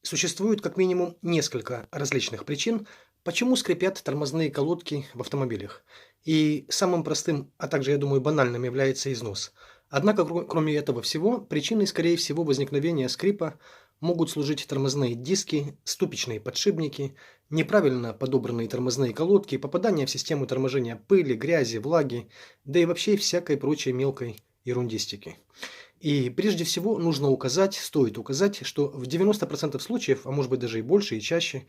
Существует как минимум несколько различных причин, почему скрипят тормозные колодки в автомобилях. И самым простым, а также, я думаю, банальным является износ. Однако, кроме этого всего, причиной, скорее всего, возникновения скрипа могут служить тормозные диски, ступичные подшипники, неправильно подобранные тормозные колодки, попадание в систему торможения пыли, грязи, влаги, да и вообще всякой прочей мелкой ерундистики. И прежде всего нужно указать, стоит указать, что в 90% случаев, а может быть даже и больше, и чаще,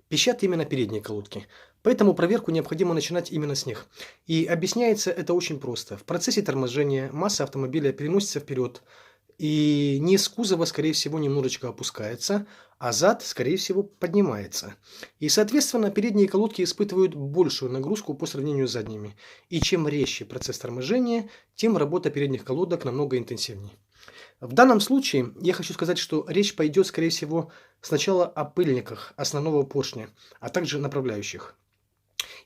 пищат именно передние колодки. Поэтому проверку необходимо начинать именно с них. И объясняется это очень просто. В процессе торможения масса автомобиля переносится вперед, и низ кузова, скорее всего, немножечко опускается, а зад, скорее всего, поднимается. И, соответственно, передние колодки испытывают большую нагрузку по сравнению с задними. И чем резче процесс торможения, тем работа передних колодок намного интенсивнее. В данном случае я хочу сказать, что речь пойдет, скорее всего, сначала о пыльниках основного поршня, а также направляющих.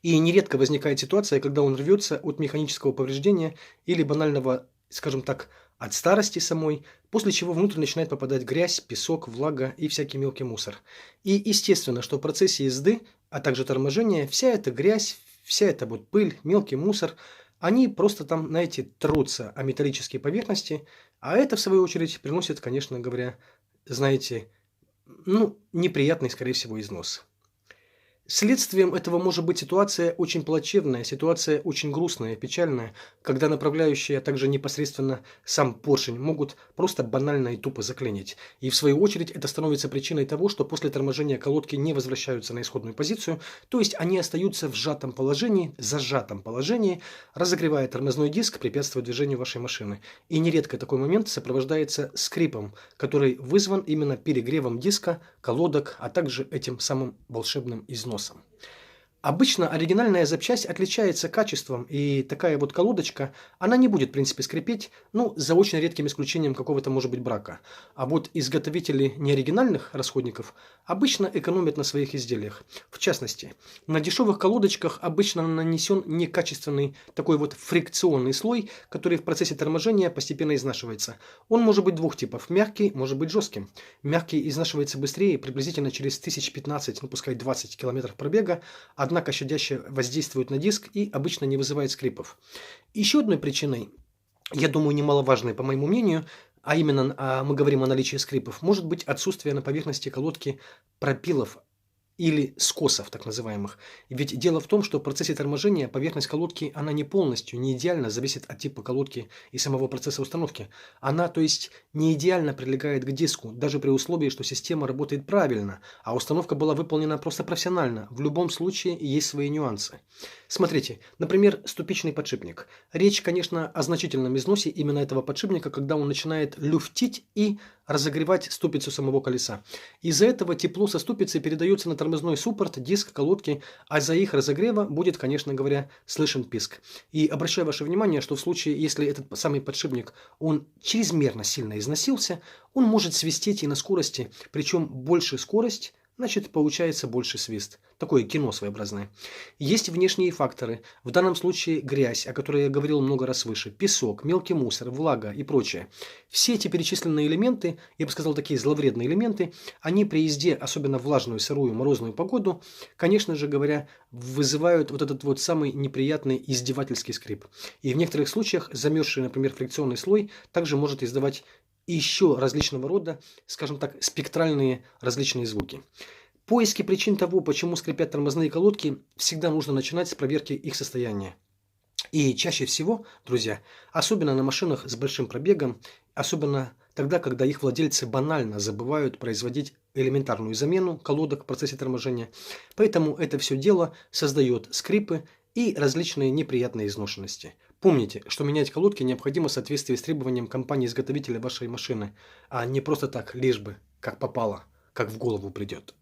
И нередко возникает ситуация, когда он рвется от механического повреждения или банального, скажем так, от старости самой, после чего внутрь начинает попадать грязь, песок, влага и всякий мелкий мусор. И естественно, что в процессе езды, а также торможения, вся эта грязь, вся эта вот пыль, мелкий мусор, они просто там, знаете, трутся о металлические поверхности, а это, в свою очередь, приносит, конечно говоря, знаете, неприятный, скорее всего, износ. Следствием этого может быть ситуация очень плачевная, ситуация очень грустная, печальная, когда направляющие, а также непосредственно сам поршень могут просто банально и тупо заклинить. И в свою очередь это становится причиной того, что после торможения колодки не возвращаются на исходную позицию, то есть они остаются в сжатом положении, зажатом положении, разогревая тормозной диск, препятствуя движению вашей машины. И нередко такой момент сопровождается скрипом, который вызван именно перегревом диска, колодок, а также этим самым волшебным износом. Обычно оригинальная запчасть отличается качеством, и такая вот колодочка, она не будет, в принципе, скрипеть, за очень редким исключением какого-то, может быть, брака. А вот изготовители неоригинальных расходников обычно экономят на своих изделиях. В частности, на дешевых колодочках обычно нанесен некачественный такой вот фрикционный слой, который в процессе торможения постепенно изнашивается. Он может быть двух типов: мягкий, может быть жестким. Мягкий изнашивается быстрее, приблизительно через 1015, пускай 20 км пробега, однако щадяще воздействует на диск и обычно не вызывает скрипов. Еще одной причиной, я думаю, немаловажной, по моему мнению, а именно мы говорим о наличии скрипов, может быть отсутствие на поверхности колодки пропилов или скосов, так называемых. Ведь дело в том, что в процессе торможения поверхность колодки, она не полностью, не идеально зависит от типа колодки и самого процесса установки. Она, то есть, не идеально прилегает к диску, даже при условии, что система работает правильно, а установка была выполнена просто профессионально. В любом случае есть свои нюансы. Смотрите, например, ступичный подшипник. Речь, конечно, о значительном износе именно этого подшипника, когда он начинает люфтить и разогревать ступицу самого колеса. Из-за этого тепло со ступицы передается на тормозной суппорт, диск, колодки, а за их разогрева будет, конечно говоря, слышен писк. И обращаю ваше внимание, что в случае, если этот самый подшипник, он чрезмерно сильно износился, он может свистеть и на скорости, причем больше скорость, значит, получается больше свист. Такое кино своеобразное. Есть внешние факторы. В данном случае грязь, о которой я говорил много раз выше, песок, мелкий мусор, влага и прочее. Все эти перечисленные элементы, я бы сказал, такие зловредные элементы, они при езде, особенно в влажную, сырую, морозную погоду, конечно же говоря, вызывают вот этот вот самый неприятный издевательский скрип. И в некоторых случаях замерзший, например, фрикционный слой также может издавать еще различного рода, скажем так, спектральные различные звуки. Поиски причин того, почему скрипят тормозные колодки, всегда нужно начинать с проверки их состояния. И чаще всего, друзья, особенно на машинах с большим пробегом, особенно тогда, когда их владельцы банально забывают производить элементарную замену колодок в процессе торможения, поэтому это все дело создает скрипы и различные неприятные изношенности. Помните, что менять колодки необходимо в соответствии с требованием компании-изготовителя вашей машины, а не просто так, лишь бы, как попало, как в голову придет.